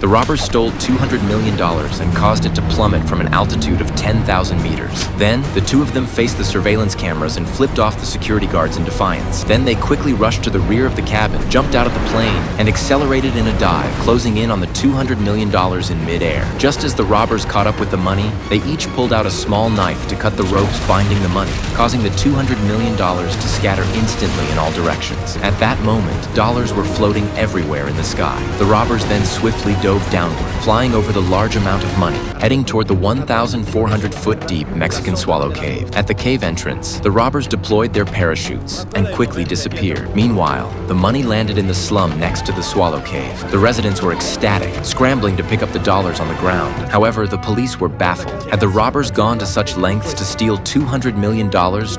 The robbers stole $200 million and caused it to plummet from an altitude of 10,000 meters. Then, the two of them faced the surveillance cameras and flipped off the security guards in defiance. Then they quickly rushed to the rear of the cabin, jumped out of the plane, and accelerated in a dive, closing in on the $200 million in midair. Just as the robbers caught up with the money, they each pulled out a small knife to cut the ropes binding the money, causing the $200 million to scatter instantly in all directions. At that moment, dollars were floating everywhere in the sky. The robbers then swiftly dove downward, flying over the large amount of money, heading toward the 1,400-foot-deep Mexican Swallow Cave. At the cave entrance, the robbers deployed their parachutes and quickly disappeared. Meanwhile, the money landed in the slum next to the Swallow Cave. The residents were ecstatic, scrambling to pick up the dollars on the ground. However, the police were baffled. Had the robbers gone to such lengths to steal $200 million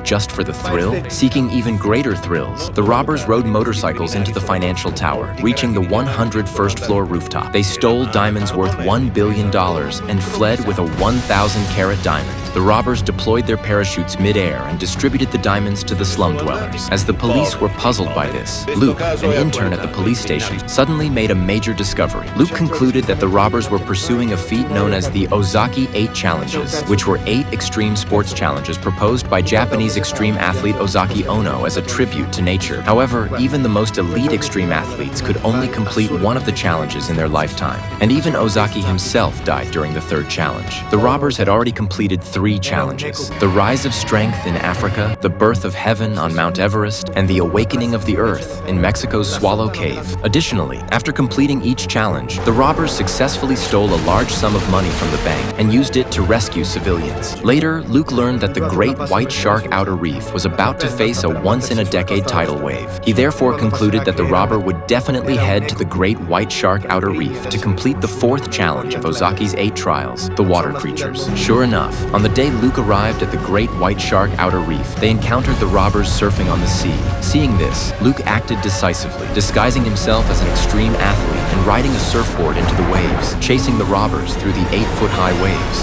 just for the thrill? Seeking even greater thrills, the robbers rode motorcycles into the financial tower, reaching the 101st floor rooftop. They stole diamonds worth $1 billion and fled with a 1,000-carat diamond. The robbers deployed their parachutes mid-air and distributed the diamonds to the slum dwellers. As the police were puzzled by this, Luke, an intern at the police station, suddenly made a major discovery. Luke concluded that the robbers were pursuing a feat known as the Ozaki 8 Challenges, which were 8 extreme sports challenges proposed by Japanese extreme athlete Ozaki Ono as a tribute to nature. However, even the most elite extreme athletes could only complete one of the challenges in their lifetime, and even Ozaki himself died during the 3rd challenge. The robbers had already completed 3 challenges: the rise of strength in Africa, the birth of heaven on Mount Everest, and the awakening of the earth in Mexico's Swallow Cave. Additionally, after completing each challenge, the robbers successfully stole a large sum of money from the bank and used it to rescue civilians. Later, Luke learned that the Great White Shark Outer Reef was about to face a once-in-a-decade tidal wave. He therefore concluded that the robber would definitely head to the Great White Shark Outer Reef to complete the 4th challenge of Ozaki's 8 trials, the water creatures. Sure enough, on the day Luke arrived at the Great White Shark Outer Reef, they encountered the robbers surfing on the sea. Seeing this, Luke acted decisively, disguising himself as an extreme athlete and riding a surfboard into the waves, chasing the robbers through the 8-foot-high waves.